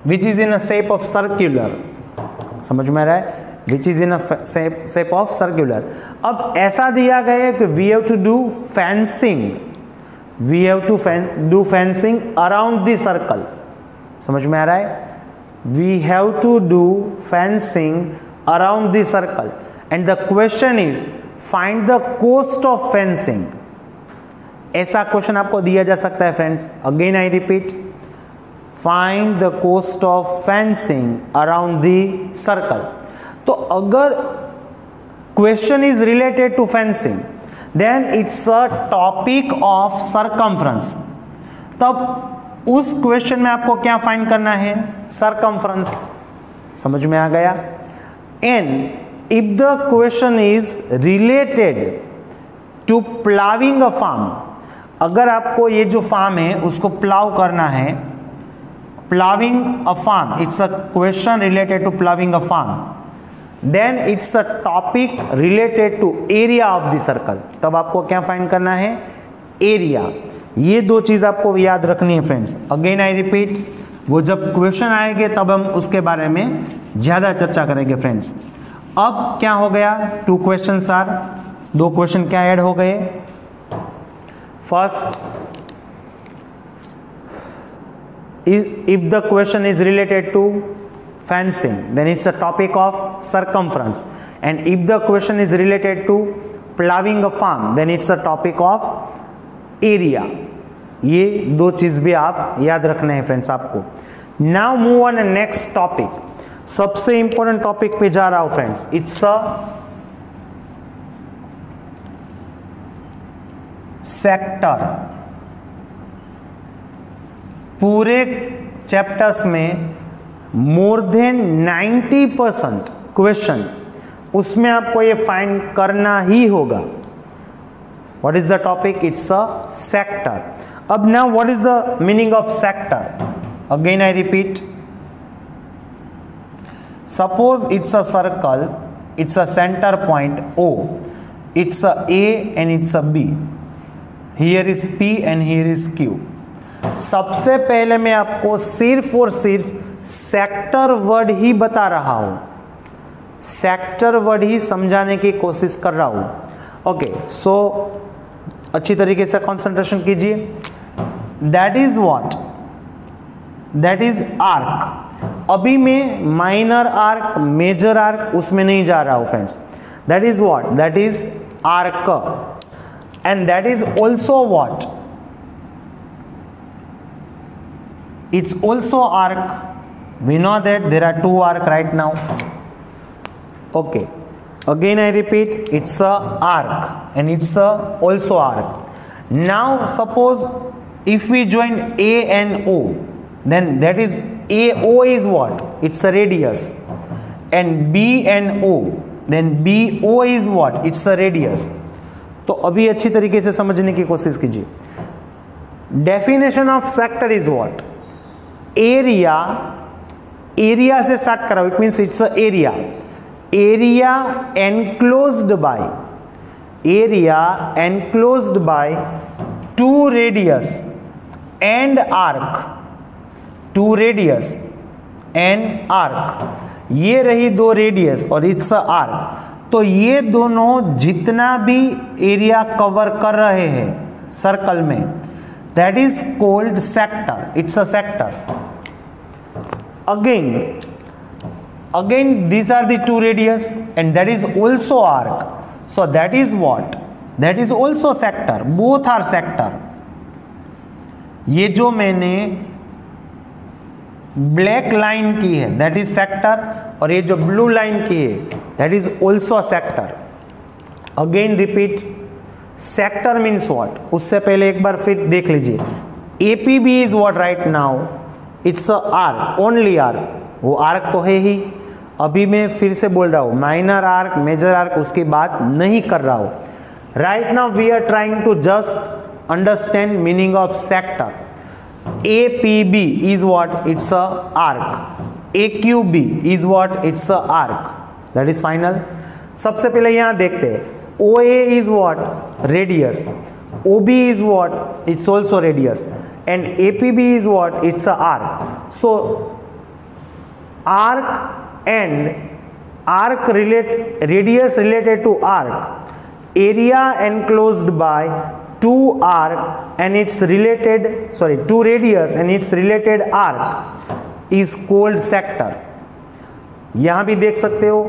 which is in a shape of circular। समझ में आ रहा है? which is in a shape of circular। अब ऐसा दिया गया है कि we have to do fencing, we have to do fencing around the circle। समझ में आ रहा है? we have to do fencing around the circle and the question is find the cost of fencing। ऐसा क्वेश्चन आपको दिया जा सकता है friends. Again I repeat, find the cost of fencing around the circle. तो अगर question is related to fencing then it's a topic of circumference. तब उस क्वेश्चन में आपको क्या फाइंड करना है? सरकमफ्रेंस। समझ में आ गया? And if the question is related to ploughing a farm, अगर आपको ये जो फार्म है उसको प्लाव करना है, plowing a farm, it's a question related to plowing a farm, then it's a topic related to area of the circle। तब आपको क्या फाइंड करना है? एरिया। ये 2 चीज आपको याद रखनी है फ्रेंड्स। अगेन आई रिपीट, वो जब क्वेश्चन आएंगे तब हम उसके बारे में ज्यादा चर्चा करेंगे फ्रेंड्स। अब क्या हो गया? 2 क्वेश्चंस आर, 2 क्वेश्चन क्या ऐड हो गए? First, if the question is related to fencing then it's a topic of circumference, and if the question is related to plowing a farm then it's a topic of area। ये 2 चीज भी आप याद रखना है friends आपको। Now move on next topic. सबसे important topic पे जा रहा हूं फ्रेंड्स। It's a sector. पूरे चैप्टर्स में मोर देन 90% क्वेश्चन उसमें आपको ये फाइंड करना ही होगा। What is the topic? It's a sector. अब now what is the meaning of sector? Again I repeat, suppose it's a circle, it's a centre point O, it's a A and it's a B, here is P and here is Q। सबसे पहले मैं आपको सिर्फ और सिर्फ sector word ही बता रहा हूं, सेक्टर वर्ड ही समझाने की कोशिश कर रहा हूं। ओके, सो अच्छी तरीके से कंसंट्रेशन कीजिए। That is what? That is arc. अभी मैं माइनर आर्क, मेजर आर्क उसमें नहीं जा रहा हूं friends. That is what? That is arc. And that is also what? It's also arc. We know that there are two arc right now. Okay, again I repeat, it's a arc and it's a also arc. Now suppose if we join A and O, then that is AO is what? It's a radius. And B and O, then BO is what? It's a radius. तो अभी अच्छी तरीके से समझने की कोशिश कीजिए। Definition of sector is what? Area, area से स्टार्ट करा, it means it's a area, area enclosed by, area enclosed by two radius and arc, two radius and arc. ये रही दो रेडियस और इट्स अ आर्क। तो ये दोनों जितना भी एरिया कवर कर रहे हैं सर्कल में, that is called sector. It's a sector. Again these are the two radius and that is also arc. So that is what? That is also sector. Both are sector. ये जो मैंने black line की है that is sector, और ये जो blue line की है that is also sector. Again repeat, sector means what? उससे पहले एक बार फिर देख लीजिए। APB is what right now? It's a arc, only arc. वो आर्क तो है ही। अभी मैं फिर से बोल रहा हूं, माइनर आर्क, मेजर आर्क उसकी बात नहीं कर रहा हूं। Right now we are trying to just understand meaning of sector. APB is what? It's a arc. AQB is what? It's a arc. That is final. सबसे पहले यहां देखते हैं, OA is what? Radius. OB is what? It's also radius. And APB is what? It's a arc. So arc and arc radius related to arc, area enclosed by two arc and its related, sorry, two radius and its related arc is called sector. यहां भी देख सकते हो,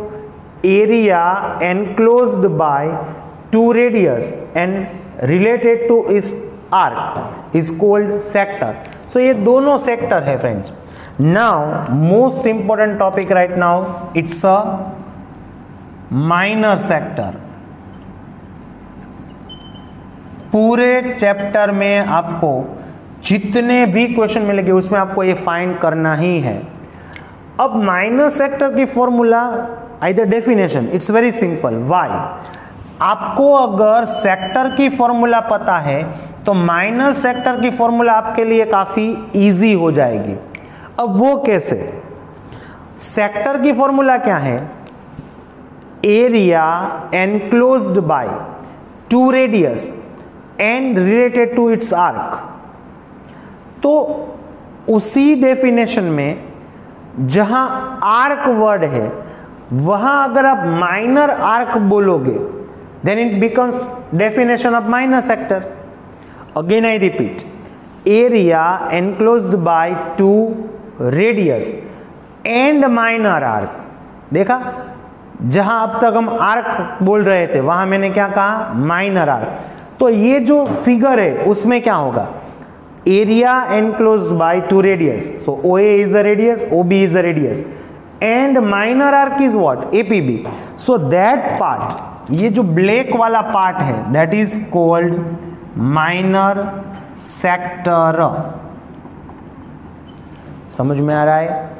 area enclosed by two radius and related to its arc is called sector. So ये दोनों sector है friends. Now most important topic right now, it's a minor sector. पूरे chapter में आपको जितने भी क्वेश्चन मिलेंगे उसमें आपको ये फाइंड करना ही है। अब माइनर सेक्टर की formula, either definition, it's very simple. Why? आपको अगर सेक्टर की फॉर्मूला पता है तो माइनर सेक्टर की फॉर्मूला आपके लिए काफी इजी हो जाएगी। अब वो कैसे? सेक्टर की फॉर्मूला क्या है? Area enclosed by two radius and related to its arc. तो उसी डेफिनेशन में जहां आर्क वर्ड है वहां अगर आप माइनर आर्क बोलोगे then it becomes definition of minor sector. Again I repeat, area enclosed by two radius and minor arc. देखा, जहां अब तक हम आर्क बोल रहे थे वहां मैंने क्या कहा? Minor arc. तो ये जो फिगर है उसमें क्या होगा? area enclosed by two radius. So OA is the radius, OB is the radius, and minor arc is what? APB. So that part, ये जो ब्लैक वाला पार्ट है, that is called minor sector. समझ में आ रहा है?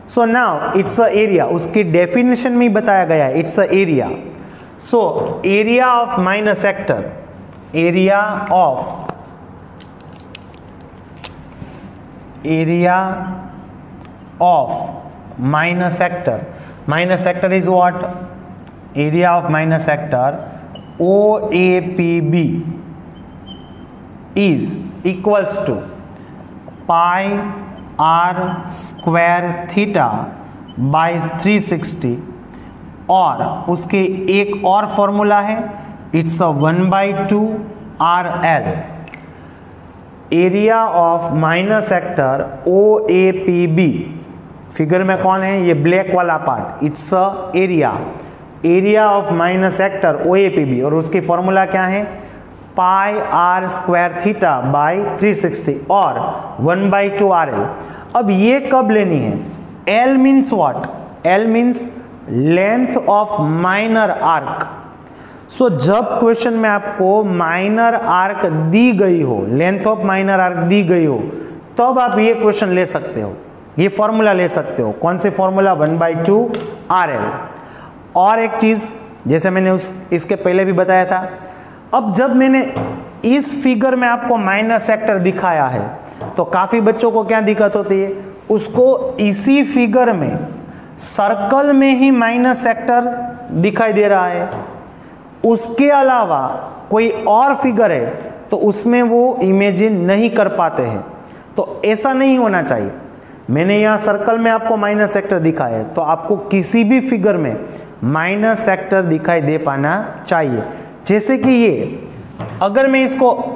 So now it's a area, उसकी डेफिनेशन में बताया गया है, it's a area. So area of minor sector, area of minor sector is what? Area of minor sector OAPB is equals to pi r square theta by 360, और उसके एक और formula है, it's 1/2 RL. Area of minor sector OAPB, figure में कौन है? ये black वाला part, it's area of minor sector OAPB, और उसकी फॉर्मूला क्या है? Pi r square theta by 360 और 1/2 RL. अब ये कब लेनी है? L means what? L means length of minor arc. So जब क्वेश्चन में आपको माइनर आर्क दी गई हो, लेंथ ऑफ माइनर आर्क दी गई हो, तब आप ये क्वेश्चन ले सकते हो, ये फॉर्मूला ले सकते हो. कौन से फॉर्मूला? 1/2 RL. और एक चीज, जैसे मैंने इसके पहले भी बताया था, अब जब मैंने इस फिगर में आपको माइनर सेक्टर दिखाया है, तो काफी बच्चों को क्या दिक्कत होती है? उसको इसी फिगर में सर्कल में ही माइनर सेक्टर दिखाई दे रहा है, उसके अलावा कोई और फिगर है तो उसमें वो इमेजिन नहीं कर पाते हैं. तो ऐसा नहीं होना चाहिए. मैंने यहाँ सर्कल में आपको माइनर सेक्टर दिखाया है, तो आपको किसी भी फिगर में माइनर सेक्टर दिखाई दे पाना चाहिए. जैसे कि ये, अगर मैं इसको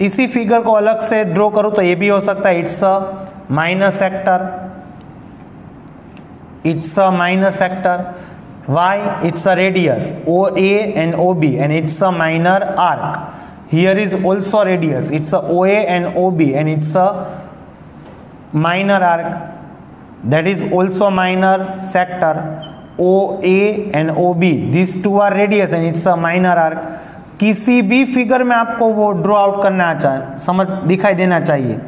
इसी फिगर को अलग से ड्रॉ करूं तो ये भी हो सकता है, it's a minor sector. Why? It's a radius OA and OB, and it's a minor arc. Here is also radius, it's a OA and OB, and it's a minor arc. That is also minor sector. OA and OB, these two are radius and it's a minor arc. किसी भी figure में आपको वो draw out करना समझ दिखाई देना चाहिए.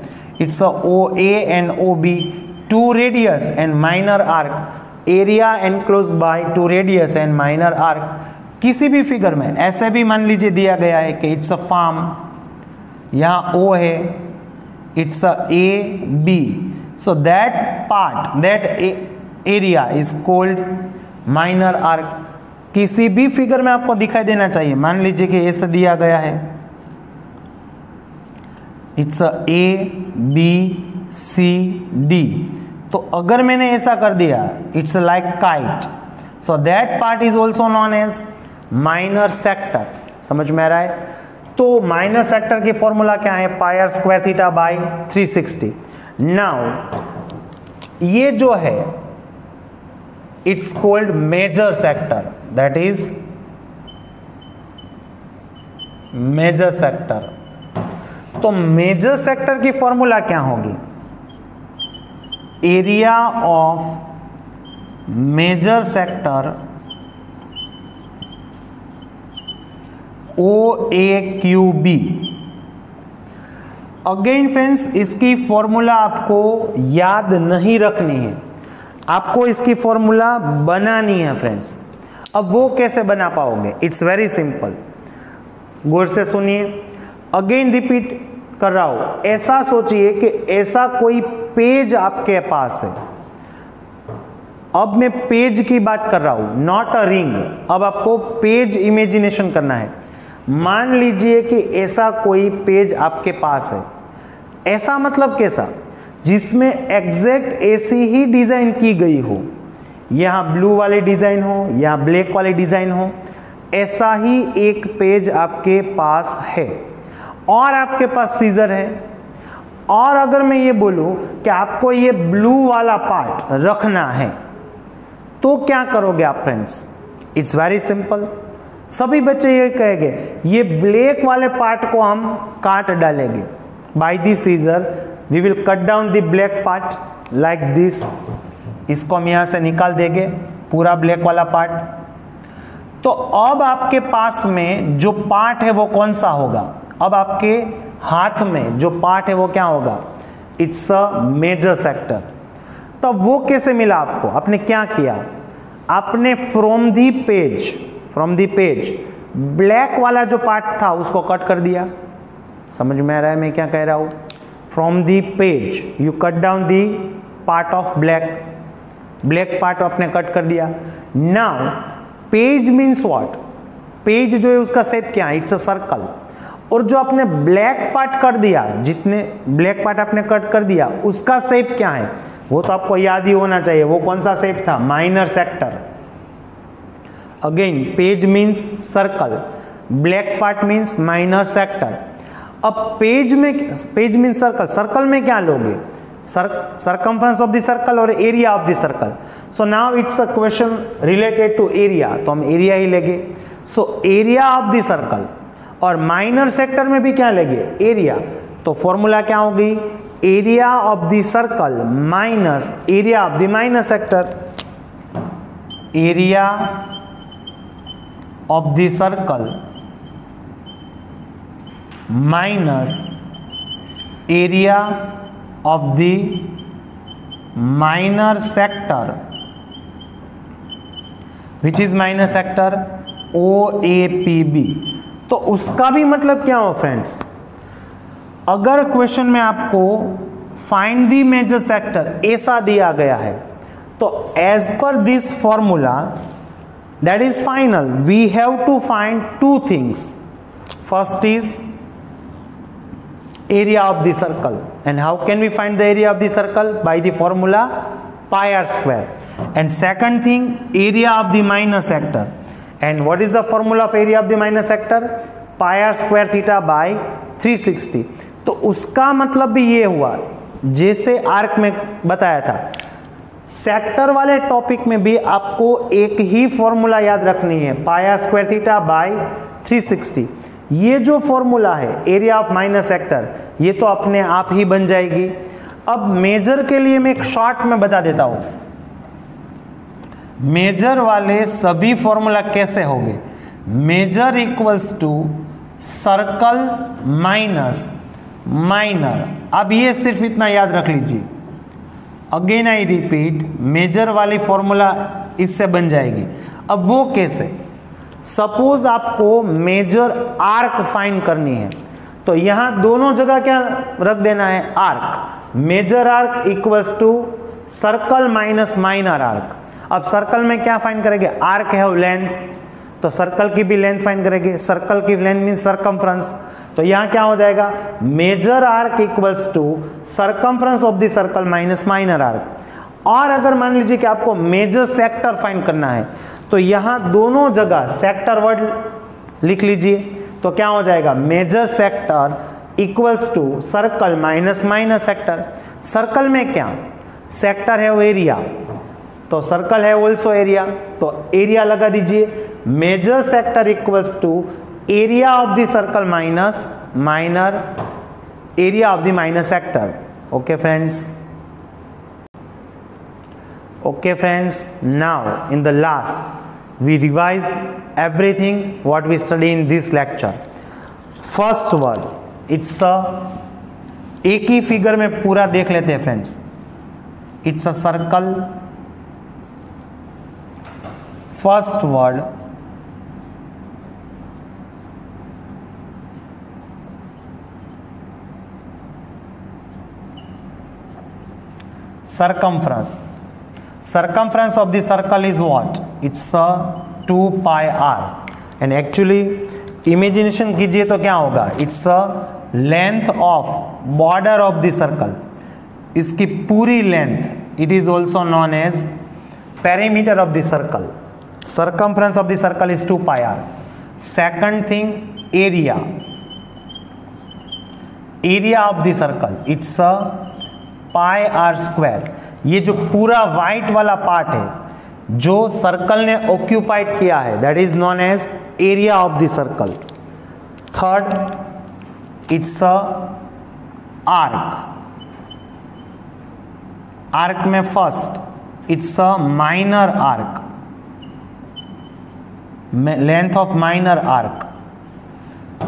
It's a OA and OB, two radius and minor arc, area enclosed by two radius and minor arc. किसी भी फिगर में ऐसे भी मान लीजिए दिया गया है कि इट्स अ फार्म, यहाँ O है, it's a AB, so that part, that area is called minor arc. किसी भी फिगर में आपको दिखाई देना चाहिए. मान लीजिए कि ऐसा दिया गया है, इट्स ABCD, तो अगर मैंने ऐसा कर दिया, it's like kite, so that part is also known as minor sector. समझ में आ रहा है? तो माइनर सेक्टर की फॉर्मूला क्या है? Pi r square theta by 360. Now ये जो है, it's called major sector, that is major sector. तो मेजर सेक्टर की फॉर्मूला क्या होगी? Area of major sector OAQB. Again friends, इसकी फॉर्मूला आपको याद नहीं रखनी है, आपको इसकी फॉर्मूला बनानी है फ्रेंड्स. अब वो कैसे बना पाओगे? It's very simple. गौर से सुनिए, अगेन रिपीट कर रहा हूं. ऐसा सोचिए कि ऐसा कोई पेज आपके पास है. अब मैं पेज की बात कर रहा हूं, नॉट अ रिंग. अब आपको पेज इमेजिनेशन करना है. मान लीजिए कि ऐसा कोई पेज आपके पास है. ऐसा मतलब कैसा? जिसमें एग्जैक्ट ऐसी ही डिजाइन की गई हो, यहां ब्लू वाले डिजाइन हो, यहां ब्लैक वाले डिजाइन हो, ऐसा ही एक पेज आपके पास है, और आपके पास सीजर है. और अगर मैं ये बोलूं कि आपको ये ब्लू वाला पार्ट रखना है, तो क्या करोगे आप फ्रेंड्स? It's very simple. सभी बच्चे ये कहेंगे, ये ब्लैक वाले पार्ट को हम काट डालेंगे by the scissor we will cut down the black part like this. इसको हम यहां से निकाल देंगे पूरा ब्लैक वाला पार्ट। तो अब आपके पास में जो पार्ट है वो कौन सा होगा? अब आपके हाथ में जो पार्ट है वो क्या होगा? It's a major sector. तो वो कैसे मिला आपको? आपने क्या किया? आपने फ्रॉम दी पेज ब्लैक वाला जो पार्ट था उसको कट कर दिया। समझ में आ रहा है मैं क्या कह रहा हूं? From the page you cut down the part of black part आपने कट कर दिया। Now page means what? Page जो है उसका शेप क्या है? It's a circle. और जो आपने ब्लैक पार्ट कर दिया, जितने ब्लैक पार्ट आपने कट कर दिया उसका शेप क्या है? वो तो आपको याद ही होना चाहिए। वो कौन सा शेप था? Minor sector. Again page means circle, black part means minor sector. अब पेज मीन्स सर्कल, सर्कल में क्या लोगे? circumference of the circle और area of the circle. So now it's a question related to area, तो हम area ही लेंगे। So area of the circle और minor sector में भी क्या लेंगे? एरिया। तो फॉर्मूला क्या होगी? Area of the circle minus area of the minor sector. Area of the circle minus area of the minor sector, which is minor sector OAPB। तो उसका भी मतलब क्या हो फ्रेंड्स? अगर क्वेश्चन में आपको फाइंड द मेजर सेक्टर ऐसा दिया गया है तो as per this formula that is final we have to find two things. First is area of the circle, and how can we find the area of the circle? By the formula pi r square. And second thing, area of the minor sector, and what is the formula of area of the minor sector? Pi r square theta by 360। तो उसका मतलब भी ये हुआ जैसे arc में बताया था। सेक्टर वाले टॉपिक में भी आपको एक ही फॉर्मूला याद रखनी है, पाई आर स्क्वायर थीटा बाय 360। ये जो फॉर्मूला है एरिया ऑफ माइनर सेक्टर, ये तो अपने आप ही बन जाएगी। अब मेजर के लिए मैं एक शॉर्ट में बता देता हूं, मेजर वाले सभी फॉर्मूला कैसे होंगे। Major equals to circle minus minor. अब ये सिर्फ इतना याद रख लीजिए, अगेन आई रिपीट, मेजर वाली फॉर्मूला इससे बन जाएगी। अब वो कैसे? सपोज आपको मेजर आर्क फाइंड करनी है तो यहां दोनों जगह क्या रख देना है? Arc. Major arc equals to circle minus minor arc. अब सर्कल में क्या फाइंड करेंगे? आर्क है लेंथ, तो सर्कल की भी लेंथ फाइंड करेंगे। सर्कल की लेंथ मीन सर्कमफ्रेंस, तो यहां क्या हो जाएगा? Major arc equals to circumference of the circle minus minor arc. और अगर मान लीजिए कि आपको मेजर सेक्टर फाइंड करना है तो यहां दोनों जगह सेक्टर वर्ड लिख लीजिए, तो क्या हो जाएगा? Major sector equals to circle minus minor sector. Circle में क्या? सेक्टर है वो एरिया, तो सर्कल है ऑल्सो एरिया, तो एरिया लगा दीजिए। Major sector equals to area of the circle minus minor area of the minor sector. Okay friends, okay friends, now in the last we revised everything what we study in this lecture. First word, it's a, एक ही figure में पूरा देख लेते हैं friends. It's a circle. First word circumference. Circumference of the circle is what? It's a 2 pi r, and actually imagination कीजिए तो क्या होगा? It's a length of border of the circle, इसकी पूरी length। It is also known as perimeter of the circle. Circumference of the circle is 2 pi r. Second thing, area. Area of the circle, it's a pi r square। ये जो पूरा white वाला part है जो circle ने occupied किया है, that is known as area of the circle. Third, it's a arc में first it's a minor arc, length of minor arc.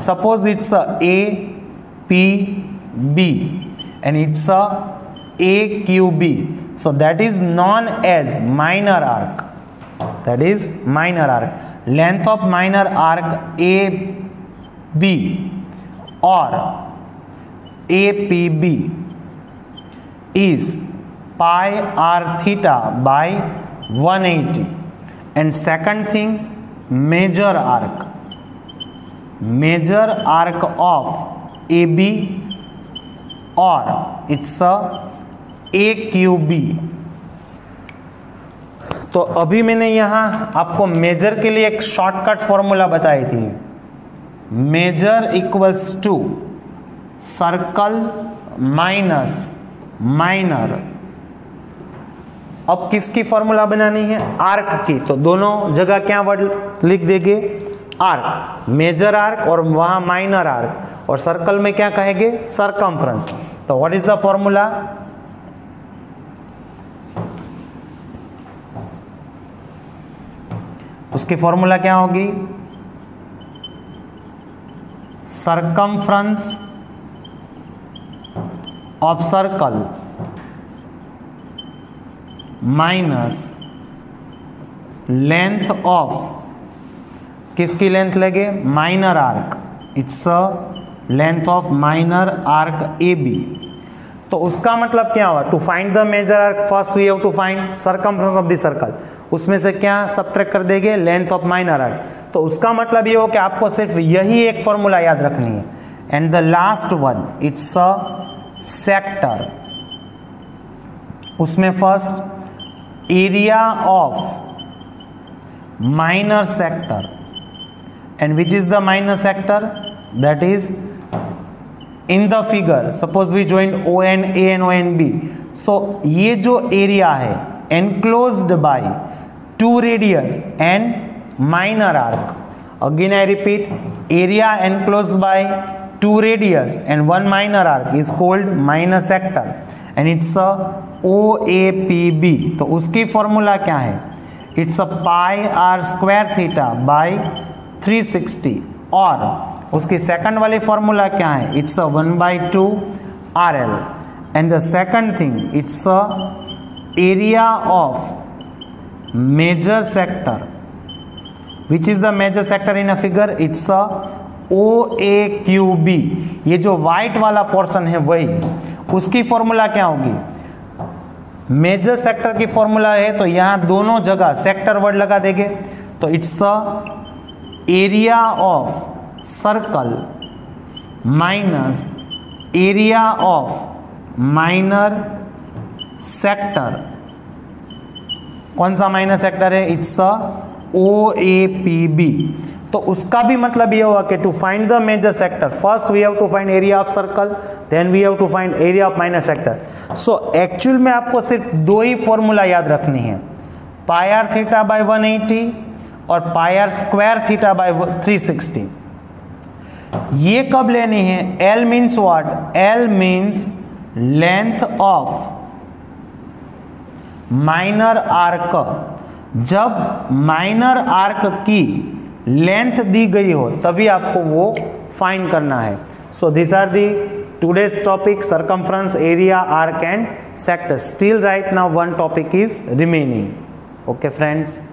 Suppose it's a P B and it's a AQB, so that is known as minor arc. That is minor arc. Length of minor arc AB or APB is pi r theta by 180. And second thing, major arc of AB or it's a AQB. तो अभी मैंने यहां आपको major के लिए एक shortcut formula बताई थी. Major equals to circle minus minor. अब किसकी फॉर्मूला बनानी है? आर्क की. तो दोनों जगह क्या वर्ड लिख देंगे? आर्क, मेजर आर्क और वहां माइनर आर्क, और सर्कल में क्या कहेंगे? सरकमफ्रेंस. तो व्हाट इज द फॉर्मूला? उसकी फॉर्मूला क्या होगी? Circumference of circle minus length of, किसकी लेंथ लगे? Minor arc. It's a length of minor arc A B. तो उसका मतलब क्या हुआ? To find the major arc first we have to find circumference of the circle. उसमें से क्या सबट्रैक्ट कर देंगे? Length of minor arc. तो उसका मतलब ये हो कि आपको सिर्फ यही एक फॉर्मूला याद रखनी है. And the last one it's a sector. उसमें first area of minor sector. And which is the minor sector? That is in the figure. Suppose we joined ON A and ON B. So ये जो area है enclosed by two radius and minor arc. Again I repeat, area enclosed by two radius and one minor arc is called minor sector and it's a OAPB. तो उसकी formula क्या है? It's a pi r square theta by 360. और उसकी second वाली formula क्या है? It's a 1/2 RL. And the second thing it's a area of major sector. Which is the major sector in a figure? It's a OAQB. ये जो white वाला portion है वही. उसकी फॉर्मूला क्या होगी? मेजर सेक्टर की फॉर्मूला है तो यहां दोनों जगह सेक्टर वर्ड लगा देंगे. तो it's a area of circle minus area of minor sector. कौन सा माइनर सेक्टर है? It's a OAPB. तो उसका भी मतलब ये हुआ कि to find the major sector first we have to find area of circle, then we have to find area of minor sector. So actual में आपको सिर्फ दो ही फॉर्मूला याद रखनी है, पाई आर थीटा बाय 180 और pi r square theta by 360. ये कब लेनी है? L means what? L means length of minor arc. जब माइनर आर्क की लेंथ दी गई हो तभी आपको वो फाइंड करना है. So this are the today's topic, circumference, area, arc and sector. Still right now one topic is remaining. Okay friends.